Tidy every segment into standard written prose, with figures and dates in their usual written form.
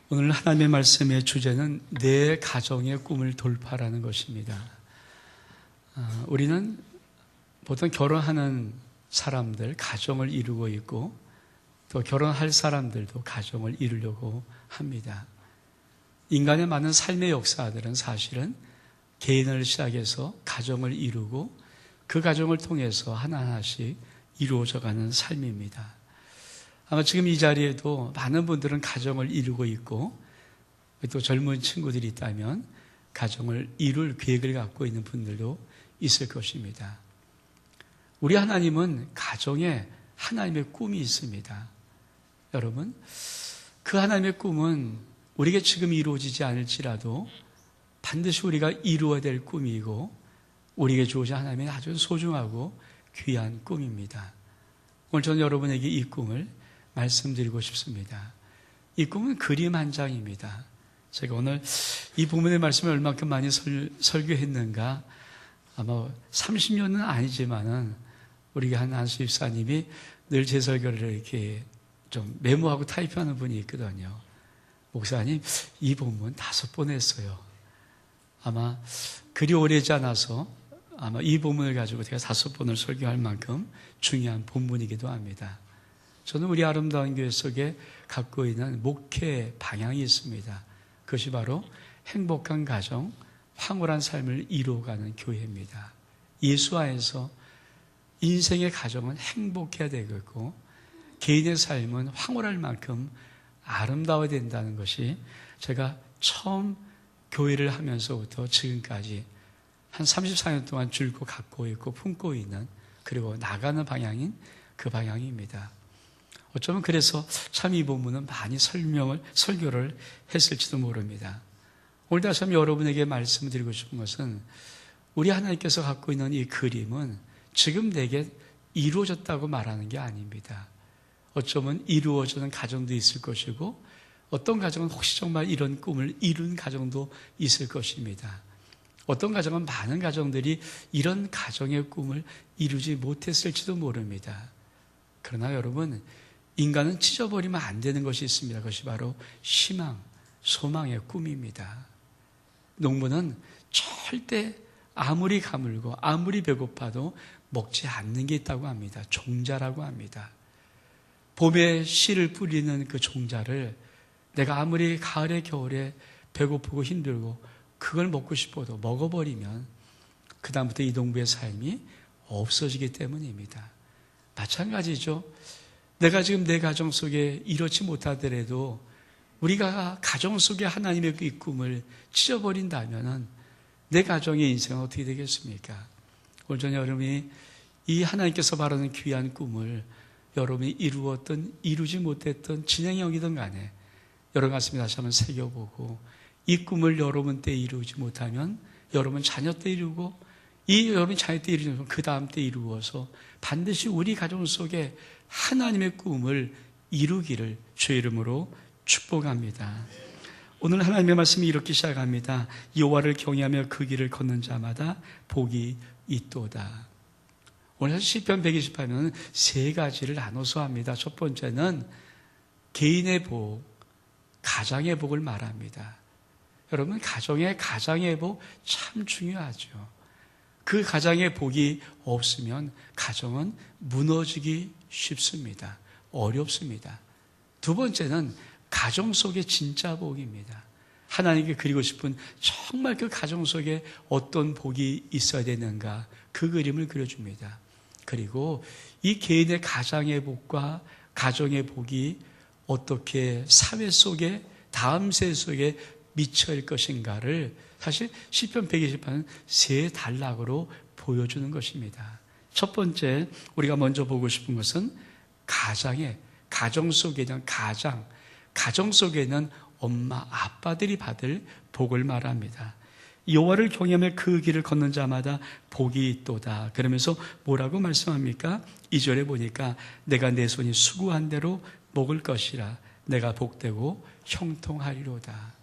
오늘 하나님의 말씀의 주제는 내 가정의 꿈을 돌파라는 것입니다. 우리는 보통 결혼하는 사람들, 가정을 이루고 있고 또 결혼할 사람들도 가정을 이루려고 합니다. 인간의 많은 삶의 역사들은 사실은 개인을 시작해서 가정을 이루고 그 가정을 통해서 하나하나씩 이루어져가는 삶입니다. 아마 지금 이 자리에도 많은 분들은 가정을 이루고 있고 또 젊은 친구들이 있다면 가정을 이룰 계획을 갖고 있는 분들도 있을 것입니다. 우리 하나님은 가정에 하나님의 꿈이 있습니다. 여러분, 그 하나님의 꿈은 우리에게 지금 이루어지지 않을지라도 반드시 우리가 이루어야 될 꿈이고 우리에게 주어진 하나님의 아주 소중하고 귀한 꿈입니다. 오늘 저는 여러분에게 이 꿈을 말씀드리고 싶습니다. 이 꿈은 그림 한 장입니다. 제가 오늘 이 본문의 말씀을 얼마큼 많이 설교했는가 아마 30년은 아니지만은 우리가 한수 집사님이 늘 제 설교를 이렇게 좀 메모하고 타이프하는 분이 있거든요. 목사님, 이 본문 5번 했어요. 아마 그리 오래지 않아서 아마 이 본문을 가지고 제가 5번을 설교할 만큼 중요한 본문이기도 합니다. 저는 우리 아름다운 교회 속에 갖고 있는 목회 방향이 있습니다. 그것이 바로 행복한 가정, 황홀한 삶을 이루어가는 교회입니다. 예수 안에서 인생의 가정은 행복해야 되겠고 개인의 삶은 황홀할 만큼 아름다워야 된다는 것이 제가 처음 교회를 하면서부터 지금까지 한 34년 동안 줄고 갖고 있고 품고 있는 그리고 나가는 방향인 그 방향입니다. 어쩌면 그래서 참 이 본문은 많이 설교를 했을지도 모릅니다. 오늘 다시 한번 여러분에게 말씀드리고 싶은 것은 우리 하나님께서 갖고 있는 이 그림은 지금 내게 이루어졌다고 말하는 게 아닙니다. 어쩌면 이루어지는 가정도 있을 것이고 어떤 가정은 혹시 정말 이런 꿈을 이룬 가정도 있을 것입니다. 어떤 가정은 많은 가정들이 이런 가정의 꿈을 이루지 못했을지도 모릅니다. 그러나 여러분, 인간은 찢어버리면 안 되는 것이 있습니다. 그것이 바로 희망, 소망의 꿈입니다. 농부는 절대 아무리 가물고 아무리 배고파도 먹지 않는 게 있다고 합니다. 종자라고 합니다. 봄에 씨를 뿌리는 그 종자를 내가 아무리 가을에 겨울에 배고프고 힘들고 그걸 먹고 싶어도 먹어버리면 그 다음부터 이 농부의 삶이 없어지기 때문입니다. 마찬가지죠. 내가 지금 내 가정 속에 이렇지 못하더라도 우리가 가정 속에 하나님의 그 꿈을 찢어버린다면 내 가정의 인생은 어떻게 되겠습니까? 오늘 저녁 여러분이 이 하나님께서 바라는 귀한 꿈을 여러분이 이루었든 이루지 못했든 진행형이든 간에 여러분 가슴에 다시 한번 새겨보고 이 꿈을 여러분 때 이루지 못하면 여러분 자녀 때 이루고 이 여러분 자녀 때 이루면 그 다음 때 이루어서 반드시 우리 가정 속에 하나님의 꿈을 이루기를 주의 이름으로 축복합니다. 오늘 하나님의 말씀이 이렇게 시작합니다. 여호와를 경외하며 그 길을 걷는 자마다 복이 있도다. 오늘 시편 128편은 3가지를 나눠서 합니다. 첫 번째는 개인의 복, 가장의 복을 말합니다. 여러분, 가장의 복 참 중요하죠. 그 가장의 복이 없으면 가정은 무너지기 쉽습니다. 어렵습니다. 두 번째는 가정 속의 진짜 복입니다. 하나님께 그리고 싶은 정말 그 가정 속에 어떤 복이 있어야 되는가 그 그림을 그려줍니다. 그리고 이 개인의 가장의 복과 가정의 복이 어떻게 사회 속에 다음 세대 속에 미쳐일 것인가를 사실 시편 128은 3단락으로 보여주는 것입니다. 첫 번째 우리가 먼저 보고 싶은 것은 가정 속에 있는 가정 속에 있는 엄마 아빠들이 받을 복을 말합니다. 여호와를 경외하며 그 길을 걷는 자마다 복이 있도다. 그러면서 뭐라고 말씀합니까? 2절에 보니까 내가 내 손이 수고한 대로 먹을 것이라 내가 복되고 형통하리로다.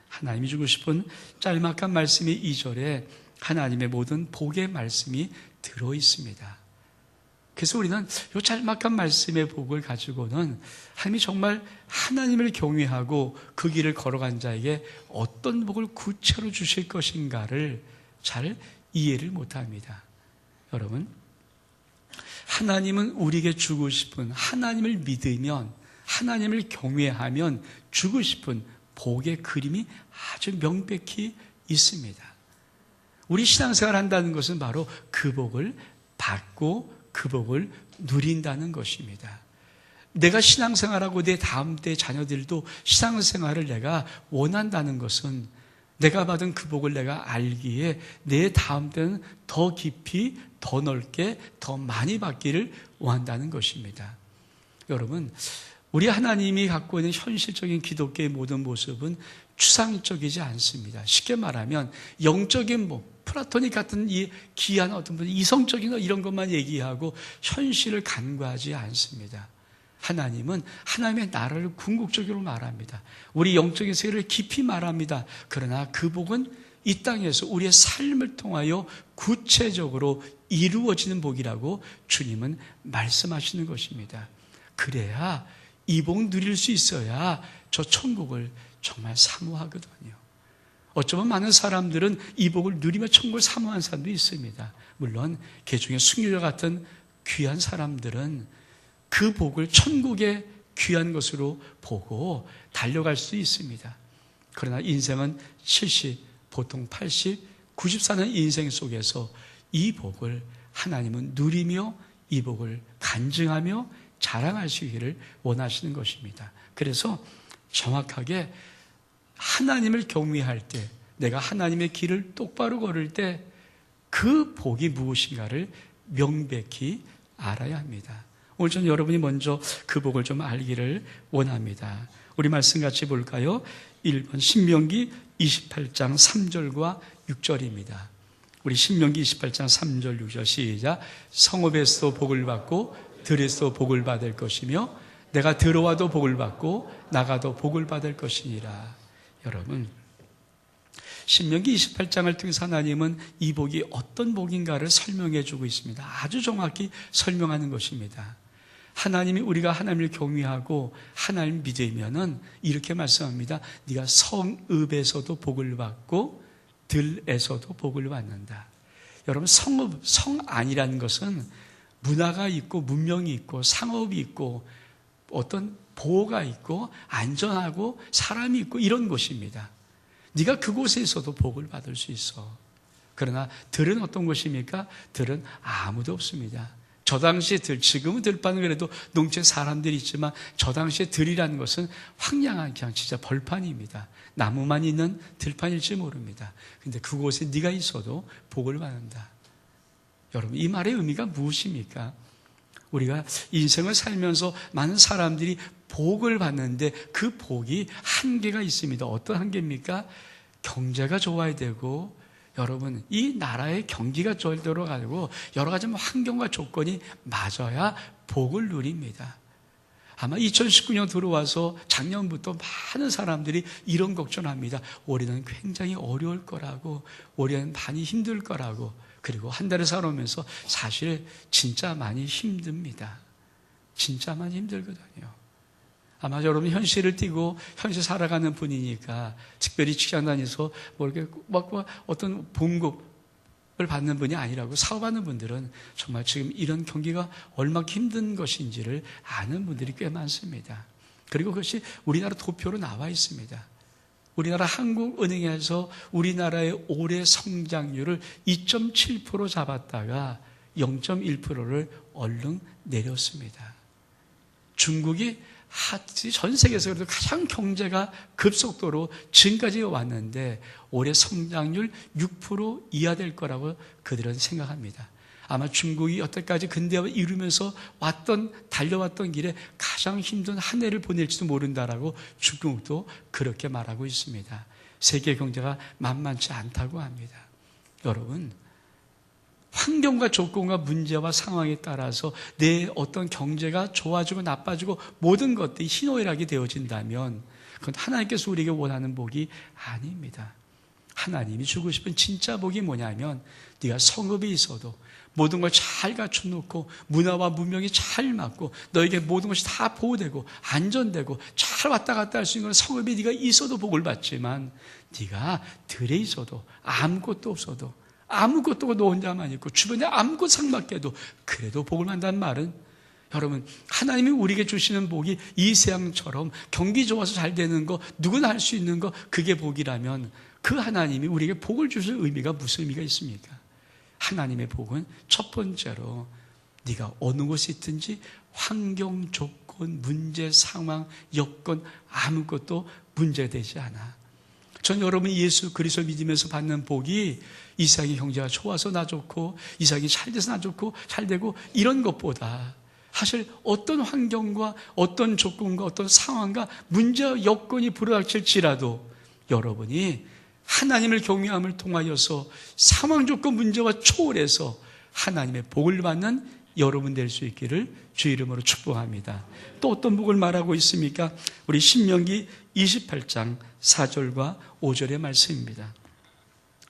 하나님이 주고 싶은 짤막한 말씀이 2절에 하나님의 모든 복의 말씀이 들어있습니다. 그래서 우리는 이 짤막한 말씀의 복을 가지고는 하나님이 정말 하나님을 경외하고 그 길을 걸어간 자에게 어떤 복을 구체로 주실 것인가를 잘 이해를 못합니다. 여러분, 하나님은 우리에게 주고 싶은, 하나님을 믿으면, 하나님을 경외하면 주고 싶은 복의 그림이 아주 명백히 있습니다. 우리 신앙생활을 한다는 것은 바로 그 복을 받고 그 복을 누린다는 것입니다. 내가 신앙생활하고 내 다음 때 자녀들도 신앙생활을 내가 원한다는 것은 내가 받은 그 복을 내가 알기에 내 다음 때는 더 깊이, 더 넓게, 더 많이 받기를 원한다는 것입니다. 여러분, 우리 하나님이 갖고 있는 현실적인 기독교의 모든 모습은 추상적이지 않습니다. 쉽게 말하면 영적인 플라토닉 같은 이 귀한 어떤 분, 이성적인 이런 것만 얘기하고 현실을 간과하지 않습니다. 하나님은 하나님의 나라를 궁극적으로 말합니다. 우리 영적인 세계를 깊이 말합니다. 그러나 그 복은 이 땅에서 우리의 삶을 통하여 구체적으로 이루어지는 복이라고 주님은 말씀하시는 것입니다. 그래야 이 복 누릴 수 있어야 저 천국을 정말 사모하거든요. 어쩌면 많은 사람들은 이 복을 누리며 천국을 사모하는 사람도 있습니다. 물론 개중에 순교자 같은 귀한 사람들은 그 복을 천국의 귀한 것으로 보고 달려갈 수 있습니다. 그러나 인생은 70, 보통 80, 90 사는 인생 속에서 이 복을 하나님은 누리며 이 복을 간증하며 자랑하시기를 원하시는 것입니다. 그래서 정확하게 하나님을 경외할 때, 내가 하나님의 길을 똑바로 걸을 때 그 복이 무엇인가를 명백히 알아야 합니다. 오늘 저는 여러분이 먼저 그 복을 좀 알기를 원합니다. 우리 말씀 같이 볼까요? 1번 신명기 28장 3절과 6절입니다. 우리 신명기 28장 3절 6절 시작. 성읍에서 복을 받고 들에서 복을 받을 것이며 내가 들어와도 복을 받고 나가도 복을 받을 것이니라. 여러분, 신명기 28장을 통해서 하나님은 이 복이 어떤 복인가를 설명해 주고 있습니다. 아주 정확히 설명하는 것입니다. 하나님이 우리가 하나님을 경외하고 하나님을 믿으면은 이렇게 말씀합니다. 네가 성읍에서도 복을 받고 들에서도 복을 받는다. 여러분, 성 안이라는 것은 문화가 있고 문명이 있고 상업이 있고 어떤 보호가 있고 안전하고 사람이 있고 이런 곳입니다. 네가 그곳에 있어도 복을 받을 수 있어. 그러나 들은 어떤 곳입니까? 들은 아무도 없습니다. 저 당시에 지금은 들판은 그래도 농촌에 사람들이 있지만 저 당시에 들이라는 것은 황량한 그냥 진짜 벌판입니다. 나무만 있는 들판일지 모릅니다. 근데 그곳에 네가 있어도 복을 받는다. 여러분, 이 말의 의미가 무엇입니까? 우리가 인생을 살면서 많은 사람들이 복을 받는데 그 복이 한계가 있습니다. 어떤 한계입니까? 경제가 좋아야 되고, 여러분, 이 나라의 경기가 돌아가고 여러 가지 환경과 조건이 맞아야 복을 누립니다. 아마 2019년 들어와서 작년부터 많은 사람들이 이런 걱정합니다. 올해는 굉장히 어려울 거라고, 올해는 많이 힘들 거라고. 그리고 한 달을 살아오면서 사실 진짜 많이 힘듭니다. 진짜 많이 힘들거든요. 아마 여러분 현실을 띠고 현실 살아가는 분이니까 특별히 직장 다니서 뭐 이렇게 막 어떤 봉급을 받는 분이 아니라고 사업하는 분들은 정말 지금 이런 경기가 얼마나 힘든 것인지를 아는 분들이 꽤 많습니다. 그리고 그것이 우리나라 도표로 나와 있습니다. 우리나라 한국은행에서 우리나라의 올해 성장률을 2.7% 잡았다가 0.1%를 얼른 내렸습니다. 중국이 전 세계에서 그래도 가장 경제가 급속도로 지금까지 왔는데 올해 성장률 6% 이하 될 거라고 그들은 생각합니다. 아마 중국이 여태까지 근대화를 이루면서 달려왔던 길에 가장 힘든 한 해를 보낼지도 모른다라고 중국도 그렇게 말하고 있습니다. 세계 경제가 만만치 않다고 합니다. 여러분, 환경과 조건과 문제와 상황에 따라서 내 어떤 경제가 좋아지고 나빠지고 모든 것들이 희노애락이 되어진다면 그건 하나님께서 우리에게 원하는 복이 아닙니다. 하나님이 주고 싶은 진짜 복이 뭐냐면 네가 성읍이 있어도 모든 걸 잘 갖춰놓고 문화와 문명이 잘 맞고 너에게 모든 것이 다 보호되고 안전되고 잘 왔다 갔다 할 수 있는 성읍이 네가 있어도 복을 받지만 네가 들에 있어도 아무것도 없어도 아무것도 너 혼자만 있고 주변에 아무것도 상관없게도 그래도 복을 받는다는 말은 여러분 하나님이 우리에게 주시는 복이 이 세상처럼 경기 좋아서 잘 되는 거 누구나 할 수 있는 거 그게 복이라면 그 하나님이 우리에게 복을 주실 의미가 무슨 의미가 있습니까? 하나님의 복은 첫 번째로 네가 어느 곳에 있든지 환경, 조건, 문제, 상황, 여건 아무것도 문제되지 않아. 전 여러분 예수 그리스도 믿으면서 받는 복이 이 세상의 경제가 좋아서 나 좋고 이 세상이 잘 돼서 나 좋고 잘 되고 이런 것보다 사실 어떤 환경과 어떤 조건과 어떤 상황과 문제와 여건이 불어닥칠지라도 여러분이 하나님을 경외함을 통하여서 상황 조건 문제와 초월해서 하나님의 복을 받는 여러분 될 수 있기를 주 이름으로 축복합니다. 또 어떤 복을 말하고 있습니까? 우리 신명기 28장 4절과 5절의 말씀입니다.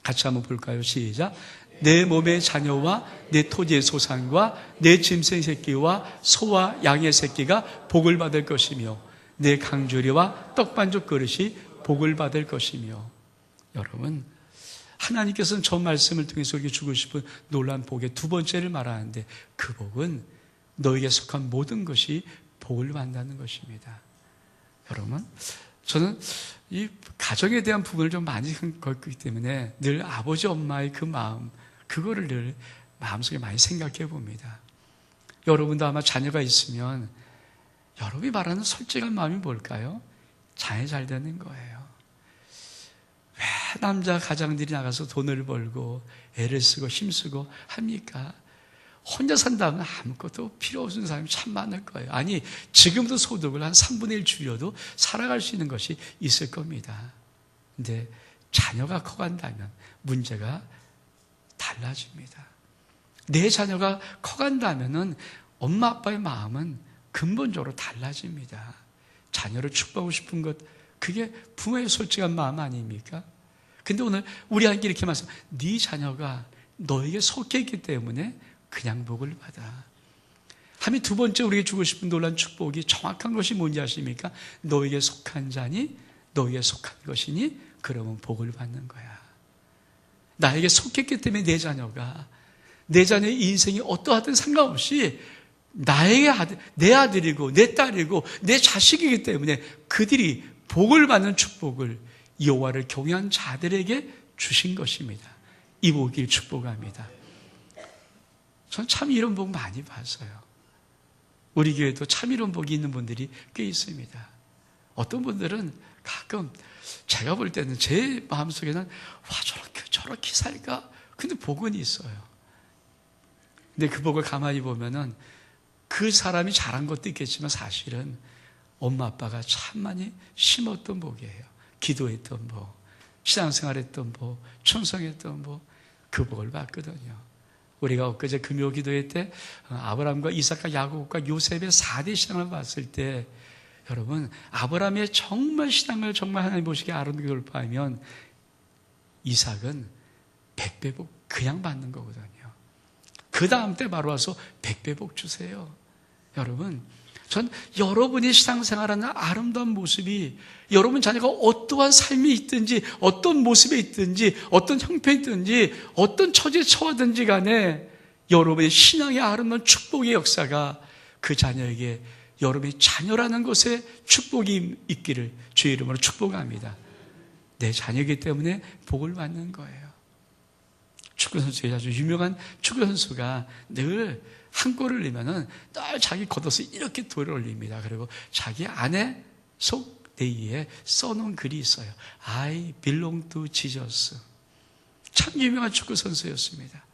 같이 한번 볼까요? 시작. 내 몸의 자녀와 내 토지의 소산과 내 짐승 새끼와 소와 양의 새끼가 복을 받을 것이며 내 강주리와 떡반죽 그릇이 복을 받을 것이며. 여러분 하나님께서는 저 말씀을 통해서 우리에게 주고 싶은 놀라운 복의 두 번째를 말하는데 그 복은 너에게 속한 모든 것이 복을 받는다는 것입니다. 여러분 저는 이 가정에 대한 부분을 좀 많이 걸기 때문에 늘 아버지 엄마의 그 마음 그거를 늘 마음속에 많이 생각해 봅니다. 여러분도 아마 자녀가 있으면 여러분이 말하는 솔직한 마음이 뭘까요? 자녀 잘 되는 거예요. 왜 남자 가장들이 나가서 돈을 벌고 애를 쓰고 힘쓰고 합니까? 혼자 산다면 아무것도 필요 없는 사람이 참 많을 거예요. 아니 지금도 소득을 한 3분의 1 줄여도 살아갈 수 있는 것이 있을 겁니다. 근데 자녀가 커간다면 문제가 달라집니다. 내 자녀가 커간다면 엄마 아빠의 마음은 근본적으로 달라집니다. 자녀를 축복하고 싶은 것 그게 부모의 솔직한 마음 아닙니까? 근데 오늘 우리에게 이렇게 말씀, 네 자녀가 너에게 속해 있기 때문에 그냥 복을 받아. 함이 두 번째 우리에게 주고 싶은 놀라운 축복이 정확한 것이 뭔지 아십니까? 너에게 속한 자니 너에게 속한 것이니 그러면 복을 받는 거야. 나에게 속했기 때문에 내 자녀의 인생이 어떠하든 상관없이 나에게 내 아들이고 내 딸이고 내 자식이기 때문에 그들이 복을 받는 축복을 여호와를 경외한 자들에게 주신 것입니다. 이 복을 축복합니다. 전 참 이런 복 많이 봤어요. 우리 교회도 참 이런 복이 있는 분들이 꽤 있습니다. 어떤 분들은 가끔 제가 볼 때는 제 마음속에는 와 저렇게 살까? 근데 복은 있어요. 근데 그 복을 가만히 보면은 그 사람이 잘한 것도 있겠지만 사실은 엄마 아빠가 참 많이 심었던 복이에요. 기도했던 복, 신앙생활했던 복, 충성했던 복, 그 복을 받거든요. 우리가 엊그제 금요 기도회 때 아브라함과 이삭과 야곱과 요셉의 4대 신앙을 봤을 때 여러분 아브라함의 정말 신앙을 정말 하나님 보시기에 아름답게 돌파하면 이삭은 100배 복 그냥 받는 거거든요. 그 다음 때 바로 와서 100배 복 주세요. 여러분 전 여러분이 신앙생활하는 아름다운 모습이 여러분 자녀가 어떠한 삶이 있든지 어떤 모습에 있든지 어떤 형편이 있든지 어떤 처지에 처하든지 간에 여러분의 신앙의 아름다운 축복의 역사가 그 자녀에게 여러분의 자녀라는 것에 축복이 있기를 주의 이름으로 축복합니다. 내 자녀이기 때문에 복을 받는 거예요. 축구선수의 아주 유명한 축구선수가 늘 한 골을 넣으면은 늘 자기 겉옷을 이렇게 돌아올립니다. 그리고 자기 안에 속내에 써놓은 글이 있어요. I belong to Jesus. 참 유명한 축구선수였습니다.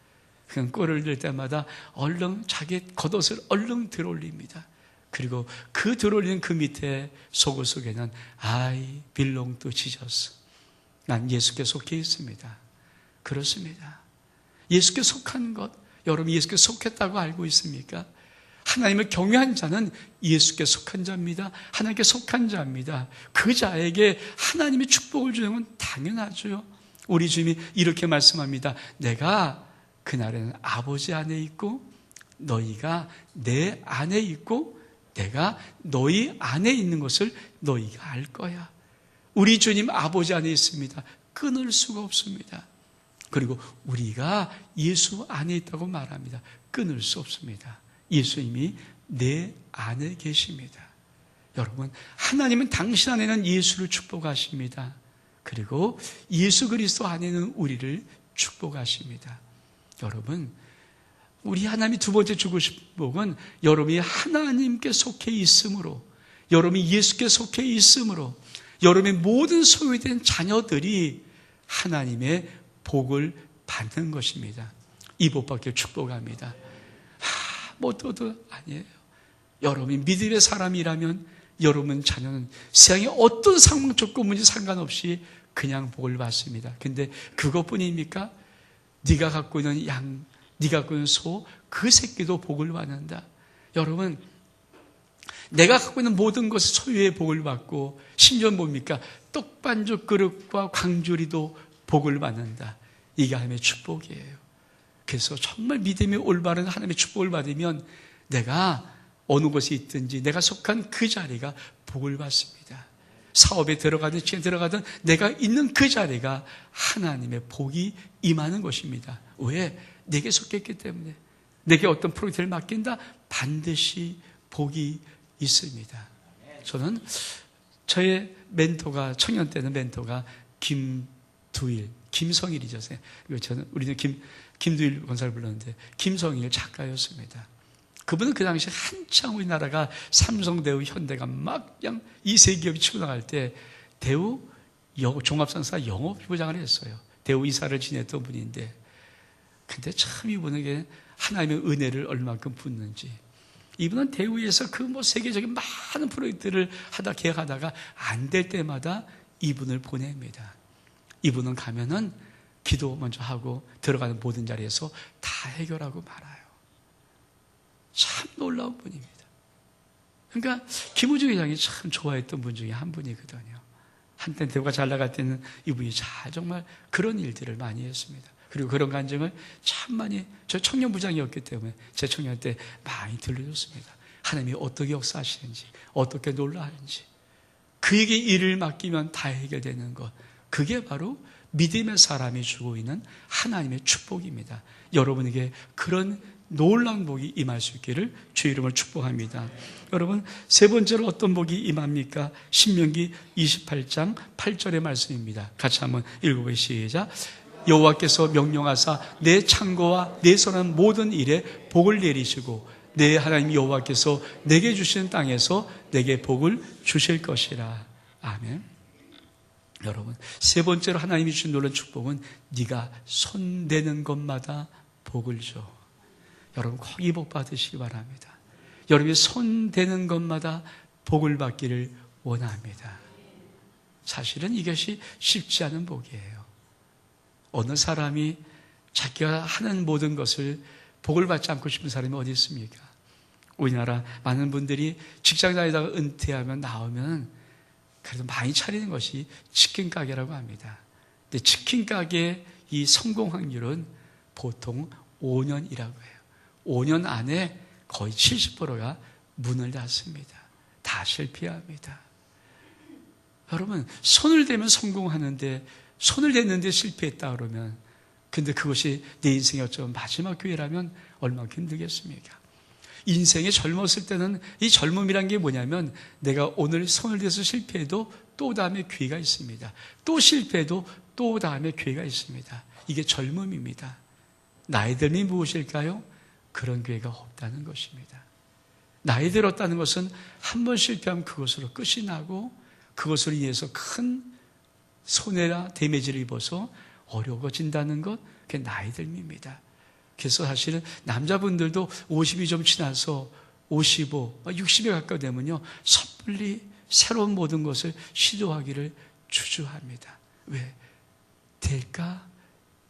그냥 골을 넣을 때마다 얼른 자기 겉옷을 얼른 들어올립니다. 그리고 그 들어올리는 그 밑에 속옷 속에는 I belong to Jesus. 난 예수께 속해 있습니다. 그렇습니다. 예수께 속한 것, 여러분 예수께 속했다고 알고 있습니까? 하나님을 경외한 자는 예수께 속한 자입니다. 하나님께 속한 자입니다. 그 자에게 하나님의 축복을 주는 건 당연하죠. 우리 주님이 이렇게 말씀합니다. 내가 그날에는 아버지 안에 있고 너희가 내 안에 있고 내가 너희 안에 있는 것을 너희가 알 거야. 우리 주님 아버지 안에 있습니다. 끊을 수가 없습니다. 그리고 우리가 예수 안에 있다고 말합니다. 끊을 수 없습니다. 예수님이 내 안에 계십니다. 여러분, 하나님은 당신 안에는 예수를 축복하십니다. 그리고 예수 그리스도 안에는 우리를 축복하십니다. 여러분, 우리 하나님이 두 번째 주고 싶은 복은 여러분이 하나님께 속해 있으므로, 여러분이 예수께 속해 있으므로 여러분의 모든 소유된 자녀들이 하나님의 복을 받는 것입니다. 이 복밖에 축복합니다. 뭐 또도 아니에요. 여러분이 믿음의 사람이라면 여러분 자녀는 세상에 어떤 상황 조건문제 상관없이 그냥 복을 받습니다. 근데 그것뿐입니까? 네가 갖고 있는 양, 네가 갖고 있는 소, 그 새끼도 복을 받는다. 여러분, 내가 갖고 있는 모든 것을 소유의 복을 받고 심지어 뭡니까? 떡반죽 그릇과 광주리도 복을 받는다. 이게 하나님의 축복이에요. 그래서 정말 믿음이 올바른 하나님의 축복을 받으면 내가 어느 곳에 있든지 내가 속한 그 자리가 복을 받습니다. 사업에 들어가든 지에 들어가든 내가 있는 그 자리가 하나님의 복이 임하는 것입니다. 왜? 내게 속했기 때문에. 내게 어떤 프로젝트를 맡긴다? 반드시 복이 있습니다. 저는 저의 멘토가, 청년 때는 멘토가 김성일이죠. 우리는 김두일 권사를 불렀는데 김성일 작가였습니다. 그분은 그 당시 한창 우리나라가 삼성, 대우, 현대가 막 그냥 이 세 기업이 치고 나갈 때 대우 종합상사 영업부장을 했어요. 대우 이사를 지냈던 분인데, 근데 참 이분에게 하나님의 은혜를 얼마큼 붓는지. 이분은 대우에서 그 세계적인 많은 프로젝트를 계획하다가 안 될 때마다 이분을 보냅니다. 이분은 가면은 기도 먼저 하고 들어가는 모든 자리에서 다 해결하고 말아요. 참 놀라운 분입니다. 그러니까 김우중 회장이 참 좋아했던 분 중에 한 분이거든요. 한때 대우가 잘 나갈 때는 이분이 정말 그런 일들을 많이 했습니다. 그리고 그런 간증을 참 많이, 저 청년부장이었기 때문에 제 청년 때 많이 들려줬습니다. 하나님이 어떻게 역사하시는지, 어떻게 놀라하는지, 그에게 일을 맡기면 다 해결되는 것, 그게 바로 믿음의 사람이 주고 있는 하나님의 축복입니다. 여러분에게 그런 놀라운 복이 임할 수 있기를 주의 이름으로 축복합니다. 여러분, 세 번째로 어떤 복이 임합니까? 신명기 28장 8절의 말씀입니다. 같이 한번 읽어보시죠. 시작. 여호와께서 명령하사 내 창고와 내 손한 모든 일에 복을 내리시고 내 하나님 여호와께서 내게 주신 땅에서 내게 복을 주실 것이라. 아멘. 여러분, 세 번째로 하나님이 주신 놀라운 축복은 네가 손대는 것마다 복을 줘. 여러분, 꼭 이 복 받으시기 바랍니다. 여러분이 손대는 것마다 복을 받기를 원합니다. 사실은 이것이 쉽지 않은 복이에요. 어느 사람이 자기가 하는 모든 것을 복을 받지 않고 싶은 사람이 어디 있습니까? 우리나라 많은 분들이 직장 다니다가 은퇴하면 나오면 그래도 많이 차리는 것이 치킨 가게라고 합니다. 근데 치킨 가게의 이 성공 확률은 보통 5년이라고 해요. 5년 안에 거의 70%가 문을 닫습니다. 다 실패합니다. 여러분, 손을 대면 성공하는데 손을 댔는데 실패했다 그러면, 근데 그것이 내 인생의 어쩌면 마지막 기회라면 얼마나 힘들겠습니까? 인생에 젊었을 때는 이 젊음이란 게 뭐냐면 내가 오늘 손을 대서 실패해도 또 다음에 기회가 있습니다. 또 실패해도 또 다음에 기회가 있습니다. 이게 젊음입니다. 나이 들면 무엇일까요? 그런 기회가 없다는 것입니다. 나이 들었다는 것은 한 번 실패하면 그것으로 끝이 나고 그것으로 인해서 큰 손해나 데미지를 입어서 어려워진다는 것, 그게 나이 듦입니다. 그래서 사실은 남자분들도 50이 좀 지나서 55, 60에 가까이 되면요, 섣불리 새로운 모든 것을 시도하기를 주저합니다. 왜? 될까?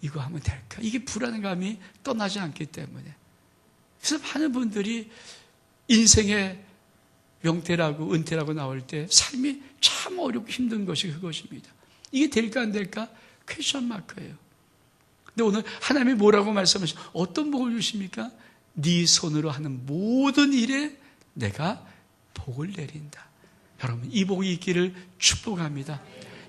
이거 하면 될까? 이게 불안감이 떠나지 않기 때문에. 그래서 많은 분들이 인생의 명퇴라고 은퇴라고 나올 때 삶이 참 어렵고 힘든 것이 그것입니다. 이게 될까 안 될까? 퀘스천 마크예요. 근데 오늘 하나님이 뭐라고 말씀하시죠? 어떤 복을 주십니까? 네 손으로 하는 모든 일에 내가 복을 내린다. 여러분, 이 복이 있기를 축복합니다.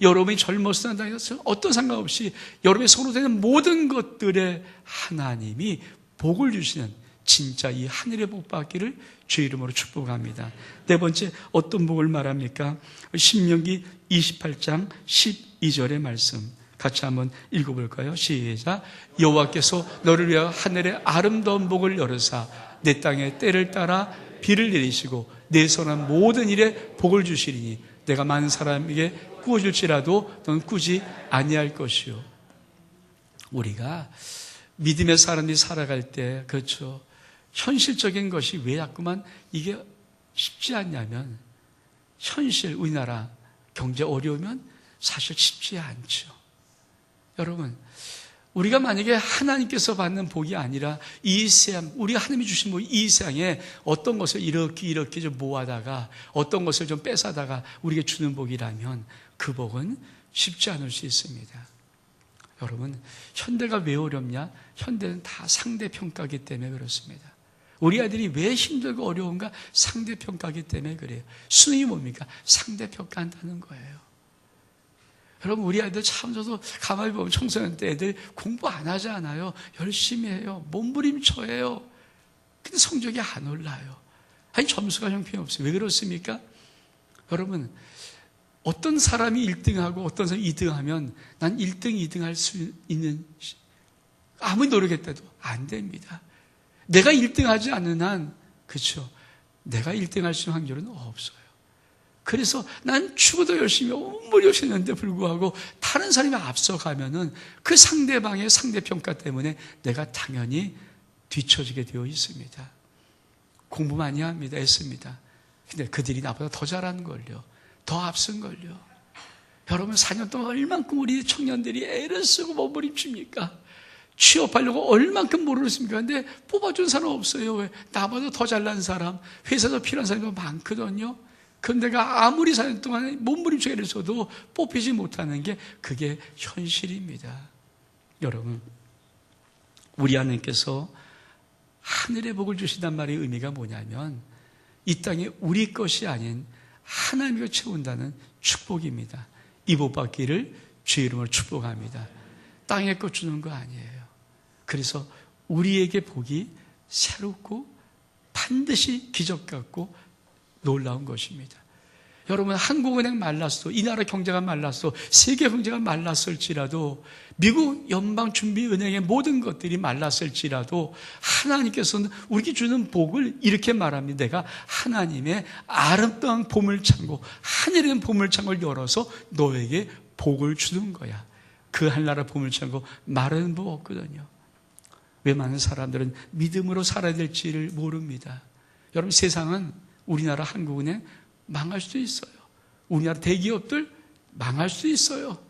여러분이 젊었을 때 어떤 상관없이 여러분의 손으로 되는 모든 것들에 하나님이 복을 주시는 진짜 이 하늘의 복 받기를 주의 이름으로 축복합니다. 네 번째, 어떤 복을 말합니까? 신명기 28장 12절의 말씀 같이 한번 읽어볼까요? 시작. 여호와께서 너를 위하여 하늘의 아름다운 복을 열으사 내 땅에 때를 따라 비를 내리시고 내 손한 모든 일에 복을 주시리니 내가 많은 사람에게 꾸어줄지라도 너는 꾸지 아니할 것이요. 우리가 믿음의 사람들이 살아갈 때, 그렇죠, 현실적인 것이 왜 자꾸만 이게 쉽지 않냐면, 현실, 우리나라 경제 어려우면 사실 쉽지 않죠. 여러분, 우리가 만약에 하나님께서 받는 복이 아니라 이 세상, 우리가 하나님이 주신 복, 이 세상에 어떤 것을 이렇게 좀 모아다가 어떤 것을 좀 뺏어다가 우리에게 주는 복이라면 그 복은 쉽지 않을 수 있습니다. 여러분, 현대가 왜 어렵냐? 현대는 다 상대평가기 때문에 그렇습니다. 우리 아들이 왜 힘들고 어려운가? 상대평가기 때문에 그래요. 수능이 뭡니까? 상대평가한다는 거예요. 여러분, 우리 아이들 참, 저도 가만히 보면 청소년 때 애들 공부 안 하지 않아요. 열심히 해요. 몸부림쳐해요. 근데 성적이 안 올라요. 아니, 점수가 형편없어요. 왜 그렇습니까? 여러분, 어떤 사람이 1등하고 어떤 사람이 2등하면 난 1등, 2등 할 수 있는, 아무리 노력했다도 안 됩니다. 내가 1등 하지 않는 한, 그렇죠, 내가 1등 할 수 있는 확률은 없어요. 그래서 난 죽어도 열심히 온몸을 열심히했는데 불구하고 다른 사람이 앞서가면은 그 상대방의 상대평가 때문에 내가 당연히 뒤처지게 되어 있습니다. 공부 많이 합니다. 애씁니다. 근데 그들이 나보다 더 잘하는 걸요. 더 앞선 걸요. 여러분, 4년 동안 얼만큼 우리 청년들이 애를 쓰고 몸부림칩니까? 취업하려고 얼만큼 모르겠습니까? 근데 뽑아준 사람 없어요. 왜? 나보다 더 잘난 사람, 회사에서 필요한 사람이 많거든요. 그럼 내가 아무리 4년 동안 몸부림치게 해서도 뽑히지 못하는 게 그게 현실입니다. 여러분, 우리 하나님께서 하늘의 복을 주신단 말의 의미가 뭐냐면 이 땅에 우리 것이 아닌 하나님이 채운다는 축복입니다. 이 복 받기를 주의 이름으로 축복합니다. 땅의 것 주는 거 아니에요. 그래서 우리에게 복이 새롭고 반드시 기적 같고 놀라운 것입니다. 여러분, 한국은행 말랐어, 이 나라 경제가 말랐어, 세계 경제가 말랐을지라도, 미국 연방준비은행의 모든 것들이 말랐을지라도 하나님께서는 우리에게 주는 복을 이렇게 말합니다. 내가 하나님의 아름다운 보물창고, 하늘의 보물창고를 열어서 너에게 복을 주는 거야. 그 하늘나라 보물창고 마르는 법 없거든요. 왜 많은 사람들은 믿음으로 살아야 될지를 모릅니다. 여러분, 세상은 우리나라 한국은행 망할 수도 있어요. 우리나라 대기업들 망할 수도 있어요.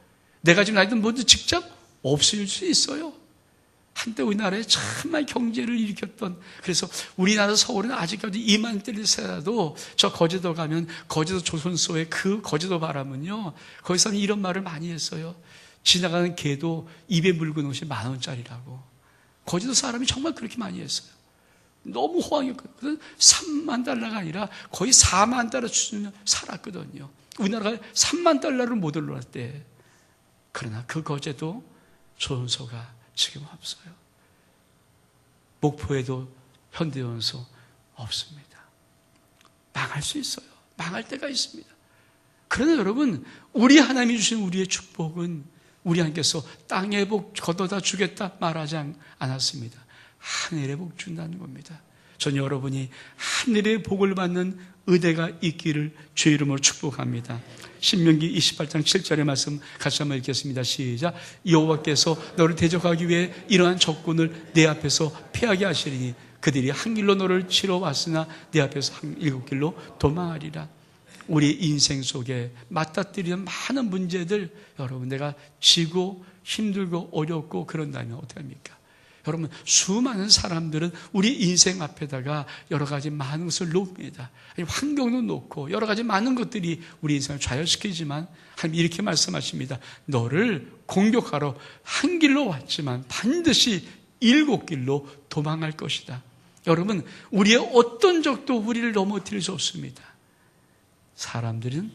내가 지금 다니던 모든 직장 없어질 수 있어요. 한때 우리나라에 정말 경제를 일으켰던, 그래서 우리나라 서울은 아직까지 2만 대를 세라도 저 거제도 가면 거제도 조선소의 그 거제도 바람은요, 거기서는 이런 말을 많이 했어요. 지나가는 개도 입에 물건 옷이 10,000원짜리라고. 거제도 사람이 정말 그렇게 많이 했어요. 너무 호황이었거든요. 3만 달러가 아니라 거의 4만 달러 수준으로 살았거든요. 우리나라가 3만 달러를 못 올랐대. 그러나 그 거제도 조선소가 지금 없어요. 목포에도 현대조선소 없습니다. 망할 수 있어요. 망할 때가 있습니다. 그러나 여러분, 우리 하나님이 주신 우리의 축복은 우리 하나님께서 땅의 복 걷어다 주겠다 말하지 않았습니다. 하늘의 복 준다는 겁니다. 전 여러분이 하늘의 복을 받는 의대가 있기를 주의 이름으로 축복합니다. 신명기 28장 7절의 말씀 같이 한번 읽겠습니다. 시작. 여호와께서 너를 대적하기 위해 이러한 적군을 내 앞에서 피하게 하시리니 그들이 한 길로 너를 치러 왔으나 내 앞에서 7길로 도망하리라. 우리 인생 속에 맞닥뜨리는 많은 문제들, 여러분, 내가 지고 힘들고 어렵고 그런다면 어떻게 합니까? 여러분, 수많은 사람들은 우리 인생 앞에다가 여러 가지 많은 것을 놓습니다. 환경도 놓고 여러 가지 많은 것들이 우리 인생을 좌절시키지만 하나님 이렇게 말씀하십니다. 너를 공격하러 한 길로 왔지만 반드시 7길로 도망갈 것이다. 여러분, 우리의 어떤 적도 우리를 넘어뜨릴 수 없습니다. 사람들은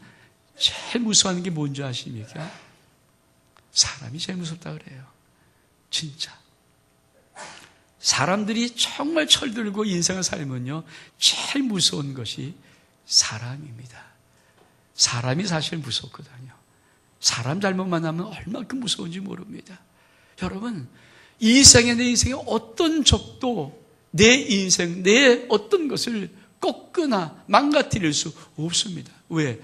제일 무서워하는 게 뭔지 아십니까? 사람이 제일 무섭다 그래요. 진짜. 사람들이 정말 철들고 인생을 살면요, 제일 무서운 것이 사람입니다. 사람이 사실 무섭거든요. 사람 잘못 만나면 얼마큼 무서운지 모릅니다. 여러분, 이 생에 내 인생에 어떤 적도 내 인생, 내 어떤 것을 꺾거나 망가뜨릴 수 없습니다. 왜?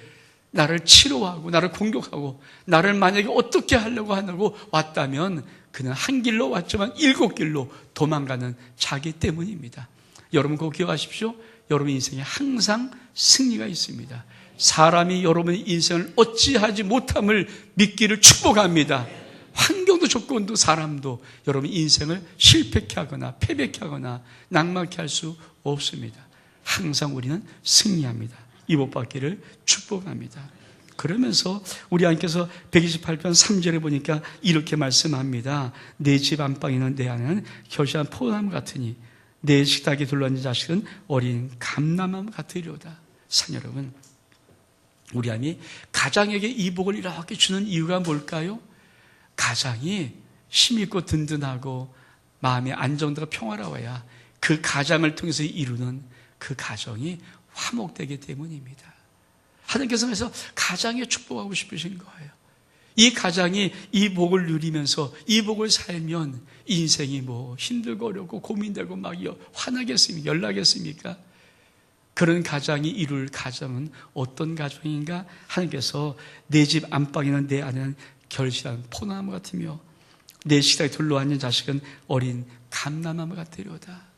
나를 치료하고 나를 공격하고 나를 만약에 어떻게 하려고 하고 왔다면 그는 한 길로 왔지만 7길로 도망가는 자기 때문입니다. 여러분 꼭 기억하십시오. 여러분 인생에 항상 승리가 있습니다. 사람이 여러분의 인생을 어찌하지 못함을 믿기를 축복합니다. 환경도 조건도 사람도 여러분 인생을 실패케 하거나 패배케 하거나 낭망케 할 수 없습니다. 항상 우리는 승리합니다. 이 복 받기를 축복합니다. 그러면서 우리 하나님께서 128편 3절에 보니까 이렇게 말씀합니다. 내 집 안방에는 내 안에는 겨시한 포도나무 같으니 내 식탁에 둘러앉은 자식은 어린 감람나무 같으리로다. 산 여러분, 우리 하나님이 가장에게 이 복을 이렇게 주는 이유가 뭘까요? 가장이 힘있고 든든하고 마음의 안정도가 평화로워야 그 가장을 통해서 이루는 그 가정이 화목되기 때문입니다. 하나님께서 그래서 가장에 축복하고 싶으신 거예요. 이 가장이 이 복을 누리면서 이 복을 살면 인생이 뭐 힘들고 어렵고 고민되고 막 화나겠습니까? 열나겠습니까? 그런 가장이 이룰 가정은 어떤 가정인가? 하나님께서 내 집 안방에는 내 안에는 결실한 포도나무 같으며 내 식탁에 둘러앉은 자식은 어린 감람나무 같으리로다.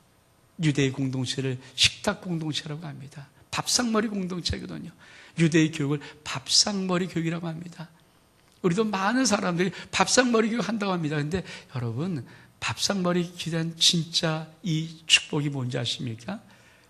유대의 공동체를 식탁 공동체라고 합니다. 밥상머리 공동체거든요. 유대의 교육을 밥상머리 교육이라고 합니다. 우리도 많은 사람들이 밥상머리 교육 한다고 합니다. 그런데 여러분, 밥상머리 기단 진짜 이 축복이 뭔지 아십니까?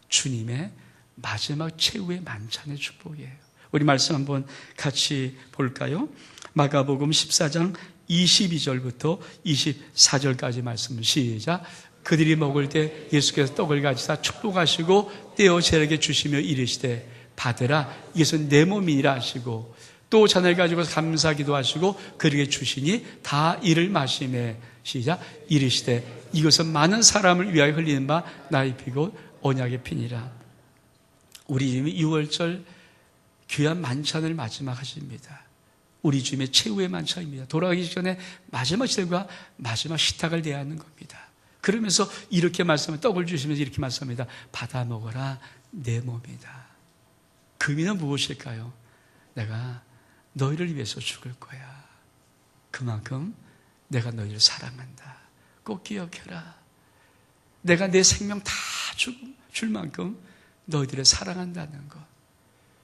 주님의 마지막 최후의 만찬의 축복이에요. 우리 말씀 한번 같이 볼까요? 마가복음 14장 22절부터 24절까지 말씀 시작. 그들이 먹을 때 예수께서 떡을 가지사 축복하시고 떼어 제에게 주시며 이르시되 받으라, 이것은 내 몸이라 하시고 또 잔을 가지고 감사기도 하시고 그에게 주시니 다 이를 마시매 시작. 이르시되 이것은 많은 사람을 위하여 흘리는 바 나의 피고 언약의 피니라. 우리 주님이 6월절 귀한 만찬을 마지막 하십니다. 우리 주님의 최후의 만찬입니다. 돌아가기 전에 마지막 시대과 마지막 식탁을 대하는 겁니다. 그러면서 이렇게 떡을 주시면서 이렇게 말씀합니다. 받아 먹어라, 내 몸이다. 그 의미는 무엇일까요? 내가 너희를 위해서 죽을 거야. 그만큼 내가 너희를 사랑한다. 꼭 기억해라. 내가 내 생명 다 줄 만큼 너희들을 사랑한다는 것.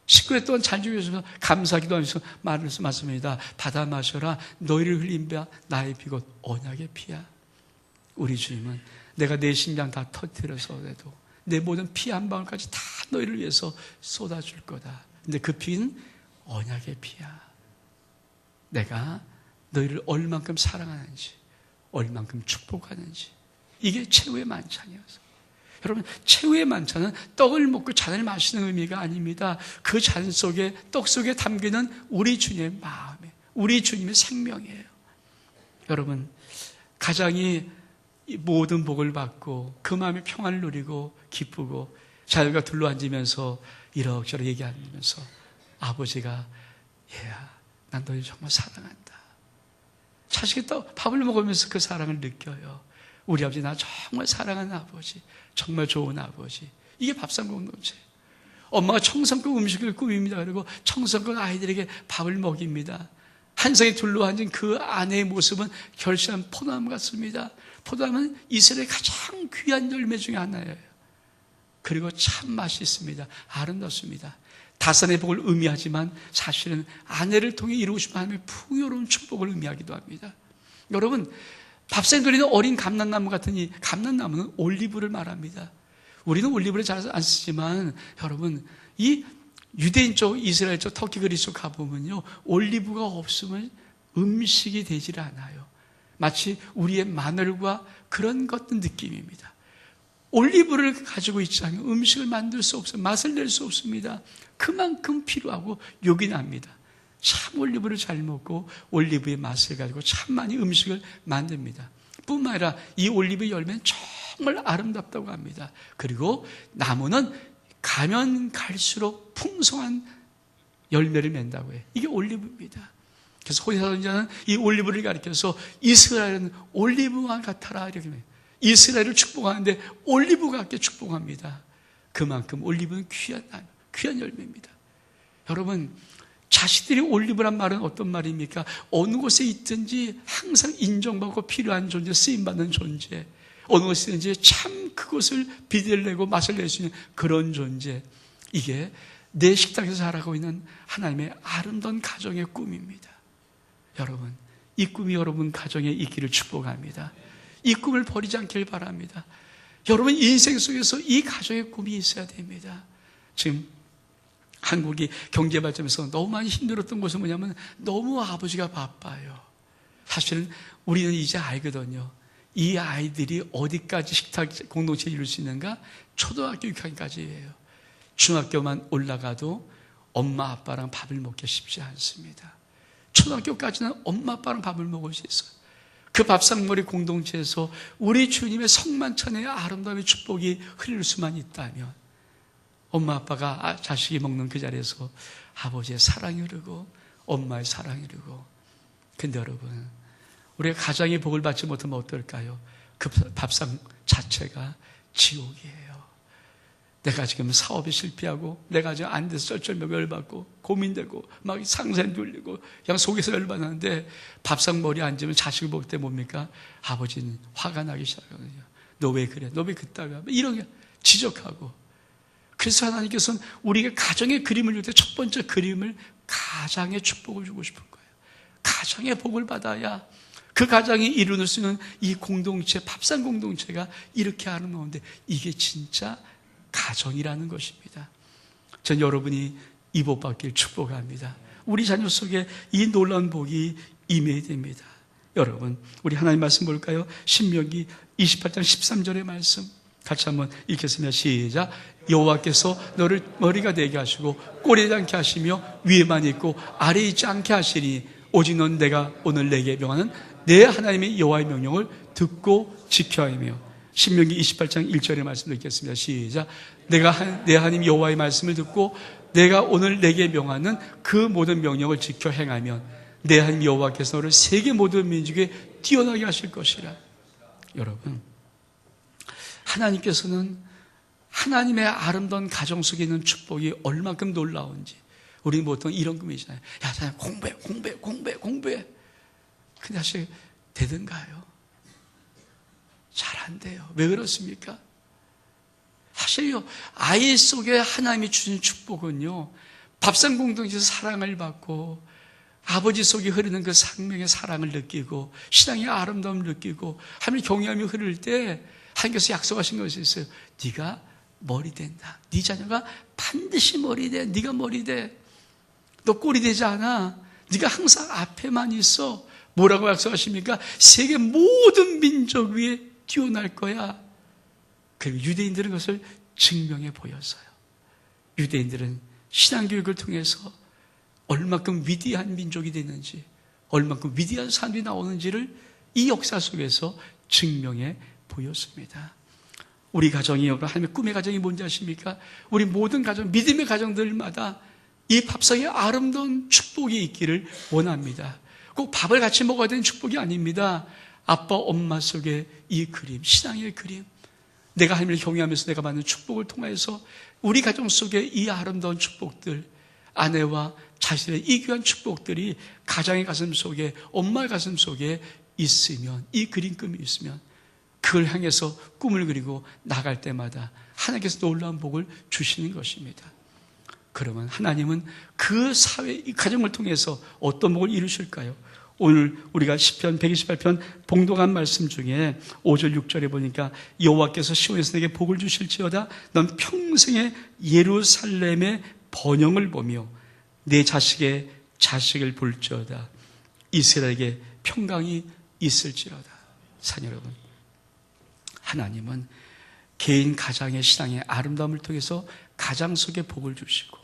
19회 동안 잘 주셔서 감사기도 하면서 말씀하십니다. 받아 마셔라, 너희를 흘린 바 나의 피 곧 언약의 피야. 우리 주님은 내가 내 심장 다 터뜨려서라도 내 모든 피 한 방울까지 다 너희를 위해서 쏟아줄 거다. 근데 그 피는 언약의 피야. 내가 너희를 얼만큼 사랑하는지, 얼만큼 축복하는지. 이게 최후의 만찬이어서. 여러분, 최후의 만찬은 떡을 먹고 잔을 마시는 의미가 아닙니다. 그 잔 속에, 떡 속에 담기는 우리 주님의 마음에, 우리 주님의 생명이에요. 여러분, 가장이 모든 복을 받고 그 마음의 평안을 누리고 기쁘고 자녀가 둘러앉으면서 이럭저럭 얘기하면서 아버지가 얘야, 난 너희 정말 사랑한다. 자식이 또 밥을 먹으면서 그 사랑을 느껴요. 우리 아버지 나 정말 사랑하는 아버지, 정말 좋은 아버지. 이게 밥상 공동체. 엄마가 청성껏 음식을 꾸밉니다. 그리고 청성껏 아이들에게 밥을 먹입니다. 한성에 둘러앉은 그 아내의 모습은 결실한 포도나무 같습니다. 포도나무는 이스라엘의 가장 귀한 열매 중에 하나예요. 그리고 참 맛있습니다. 아름답습니다. 다산의 복을 의미하지만 사실은 아내를 통해 이루고 싶은 하나님의 풍요로운 축복을 의미하기도 합니다. 여러분, 밥샘들이는 어린 감람나무 같은 이 감람나무는 올리브를 말합니다. 우리는 올리브를 잘 안 쓰지만 여러분, 이 유대인 쪽, 이스라엘 쪽, 터키 그리스 쪽 가보면요, 올리브가 없으면 음식이 되질 않아요. 마치 우리의 마늘과 그런 같은 느낌입니다. 올리브를 가지고 있지 않으면 음식을 만들 수 없어요. 맛을 낼 수 없습니다. 그만큼 필요하고 요긴합니다. 참 올리브를 잘 먹고 올리브의 맛을 가지고 참 많이 음식을 만듭니다. 뿐만 아니라 이 올리브 열매는 정말 아름답다고 합니다. 그리고 나무는 가면 갈수록 풍성한 열매를 맺는다고 해요. 이게 올리브입니다. 그래서 호세아 선지자는 이 올리브를 가리켜서 이스라엘은 올리브와 같아라 이렇게 해요. 이스라엘을 축복하는데 올리브와 같게 축복합니다. 그만큼 올리브는 귀한 열매입니다. 여러분, 자신들이 올리브란 말은 어떤 말입니까? 어느 곳에 있든지 항상 인정받고 필요한 존재, 쓰임받는 존재, 어느 곳에 있든지 참 그것을 비대를 내고 맛을 낼 수 있는 그런 존재. 이게 내 식탁에서 자라고 있는 하나님의 아름다운 가정의 꿈입니다. 여러분, 이 꿈이 여러분 가정에 있기를 축복합니다. 이 꿈을 버리지 않길 바랍니다. 여러분 인생 속에서 이 가정의 꿈이 있어야 됩니다. 지금 한국이 경제 발전에서 너무 많이 힘들었던 것은 뭐냐면 너무 아버지가 바빠요. 사실은 우리는 이제 알거든요. 이 아이들이 어디까지 식탁 공동체를 이룰 수 있는가? 초등학교 6학년까지예요. 중학교만 올라가도 엄마 아빠랑 밥을 먹기 쉽지 않습니다. 초등학교까지는 엄마 아빠랑 밥을 먹을 수 있어요. 그 밥상머리 공동체에서 우리 주님의 성만찬의 아름다움의 축복이 흐를 수만 있다면 엄마 아빠가 자식이 먹는 그 자리에서 아버지의 사랑이 흐르고 엄마의 사랑이 흐르고. 근데 여러분, 우리가 가정의 복을 받지 못하면 어떨까요? 그 밥상 자체가 지옥이에요. 내가 지금 사업이 실패하고 내가 지금 안 돼서 쩔쩔매고 열받고 고민되고 막 상생 돌리고 그냥 속에서 열받는데 밥상머리에 앉으면 자식을 볼 때 뭡니까? 아버지는 화가 나기 시작하거든요. 너 왜 그래? 너 왜 그따위야? 이런 게 지적하고. 그래서 하나님께서는 우리에게 가정의 그림을 줄 때 첫 번째 그림을 가장의 축복을 주고 싶은 거예요. 가장의 복을 받아야 그 가장이 이루는 수 있는 이 공동체, 밥상 공동체가 이렇게 아름다운데 이게 진짜 가정이라는 것입니다. 전 여러분이 이 복 받길 축복합니다. 우리 자녀 속에 이 놀라운 복이 임해야 됩니다. 여러분, 우리 하나님 말씀 볼까요? 신명기 28장 13절의 말씀 같이 한번 읽겠습니다. 시작. 여호와께서 너를 머리가 되게 하시고 꼬리 되지 않게 하시며 위에만 있고 아래에 있지 않게 하시니 오직 넌 내가 오늘 내게 명하는 내 하나님의 여호와의 명령을 듣고 지켜야 하며. 신명기 28장 1절의 말씀 읽겠습니다. 시작. 내가 내 하나님 여호와의 말씀을 듣고 내가 오늘 내게 명하는 그 모든 명령을 지켜 행하면 내 하나님 여호와께서 너를 세계 모든 민족에 뛰어나게 하실 것이라. 여러분, 하나님께서는 하나님의 아름다운 가정 속에 있는 축복이 얼마큼 놀라운지 우리는 보통 이런 꿈이잖아요. 야, 자, 공부해. 근데 사실 되든가요? 잘 안 돼요. 왜 그렇습니까? 사실요, 아이 속에 하나님이 주신 축복은요, 밥상 공동체에서 사랑을 받고 아버지 속에 흐르는 그 생명의 사랑을 느끼고 신앙의 아름다움을 느끼고 하나님의 경외함이 흐를 때 하나님께서 약속하신 것이 있어요. 네가 머리 된다. 네 자녀가 반드시 머리 돼. 네가 머리 돼. 너 꼴이 되지 않아. 네가 항상 앞에만 있어. 뭐라고 약속하십니까? 세계 모든 민족 위에 뛰어날 거야. 그리고 유대인들은 그것을 증명해 보였어요. 유대인들은 신앙교육을 통해서 얼마큼 위대한 민족이 되는지, 얼마큼 위대한 사람이 나오는지를 이 역사 속에서 증명해 보였습니다. 우리 가정이, 하나님의 꿈의 가정이 뭔지 아십니까? 우리 모든 가정, 믿음의 가정들마다 이 밥상에 아름다운 축복이 있기를 원합니다. 꼭 밥을 같이 먹어야 되는 축복이 아닙니다. 아빠, 엄마 속에 이 그림, 신앙의 그림, 내가 하나님을 경외하면서 내가 받는 축복을 통해서 우리 가정 속에 이 아름다운 축복들, 아내와 자신의 이 귀한 축복들이 가장의 가슴 속에, 엄마의 가슴 속에 있으면, 이 그림감이 있으면 그걸 향해서 꿈을 그리고 나갈 때마다 하나님께서 놀라운 복을 주시는 것입니다. 그러면 하나님은 그 사회, 이 가정을 통해서 어떤 복을 이루실까요? 오늘 우리가 시편 128편 봉독한 말씀 중에 5절 6절에 보니까 여호와께서 시온에서 내게 복을 주실지어다 넌 평생에 예루살렘의 번영을 보며 내 자식의 자식을 볼지어다 이스라엘에게 평강이 있을지어다. 사랑 여러분, 하나님은 개인 가장의 신앙의 아름다움을 통해서 가장 속에 복을 주시고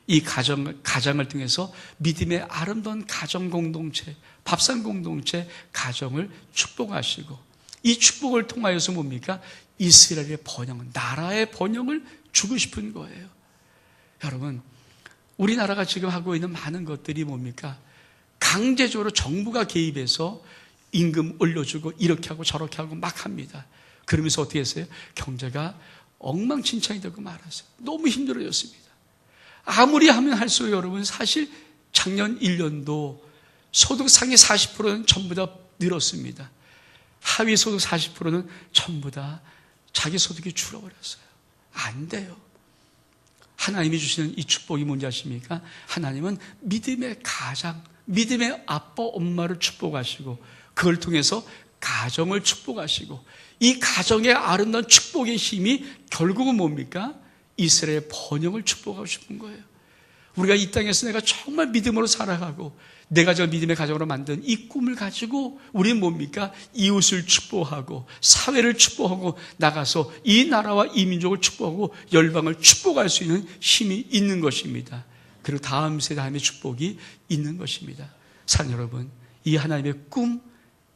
이 가정을 통해서 믿음의 아름다운 가정 공동체, 밥상 공동체, 가정을 축복하시고 이 축복을 통하여서 뭡니까? 이스라엘의 번영, 나라의 번영을 주고 싶은 거예요. 여러분, 우리나라가 지금 하고 있는 많은 것들이 뭡니까? 강제적으로 정부가 개입해서 임금 올려주고 이렇게 하고 저렇게 하고 막 합니다. 그러면서 어떻게 했어요? 경제가 엉망진창이 되고 말았어요. 너무 힘들어졌습니다. 아무리 하면 할수록 여러분 사실 작년 1년도 소득 상위 40%는 전부 다 늘었습니다. 하위 소득 40%는 전부 다 자기 소득이 줄어버렸어요. 안 돼요. 하나님이 주시는 이 축복이 뭔지 아십니까? 하나님은 믿음의 가장, 믿음의 아빠 엄마를 축복하시고 그걸 통해서 가정을 축복하시고 이 가정의 아름다운 축복의 힘이 결국은 뭡니까? 이스라엘의 번영을 축복하고 싶은 거예요. 우리가 이 땅에서 내가 정말 믿음으로 살아가고 내가 저 믿음의 가정으로 만든 이 꿈을 가지고 우리는 뭡니까? 이웃을 축복하고 사회를 축복하고 나가서 이 나라와 이 민족을 축복하고 열방을 축복할 수 있는 힘이 있는 것입니다. 그리고 다음 세대 하나님의 축복이 있는 것입니다. 사랑 여러분, 이 하나님의 꿈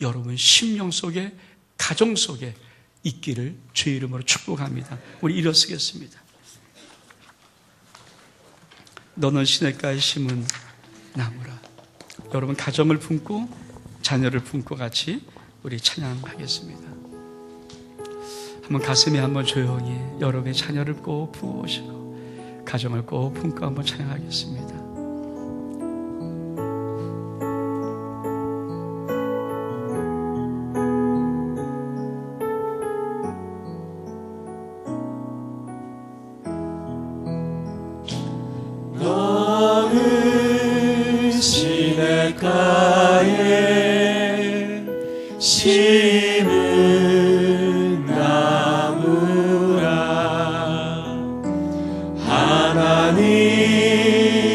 여러분 심령 속에 가정 속에 있기를 주의 이름으로 축복합니다. 우리 일어서겠습니다. 너는 시냇가에 심은 나무라. 여러분 가정을 품고 자녀를 품고 같이 우리 찬양하겠습니다. 한번 가슴에 한번 조용히 여러분의 자녀를 꼭 품으시고 가정을 꼭 품고 한번 찬양하겠습니다. 시냇가에 심은 나무라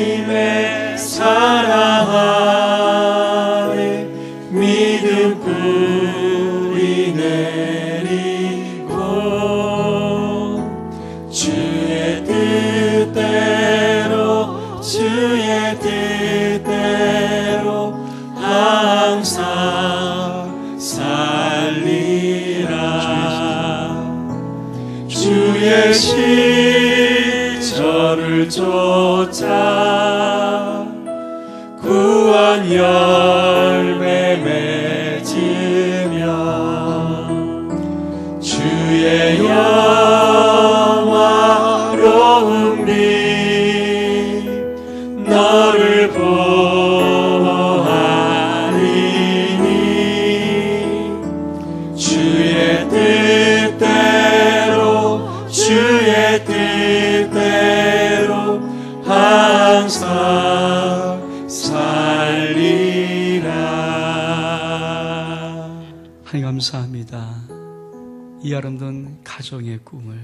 하나님의 사랑 안에 믿음 뿌리 내리고 주의 뜻대로 주의 뜻대로 항상 살리라. 주의 시절을 쫓아 구원 열매 맺으며 주의 영화로운 빛 너를 보아리니 주의 뜻대로 주의 뜻대로 항상 살리라. 하나님 감사합니다. 이 아름다운 가정의 꿈을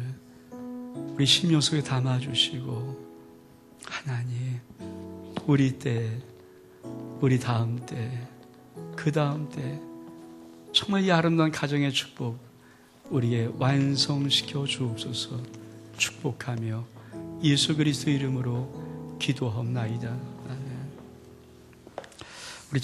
우리 심령 속에 담아주시고 하나님 우리 때, 우리 다음 때, 그 다음 때 정말 이 아름다운 가정의 축복 우리에 완성시켜 주옵소서. 축복하며 예수 그리스도 이름으로 기도하옵나이다. 아멘. 우리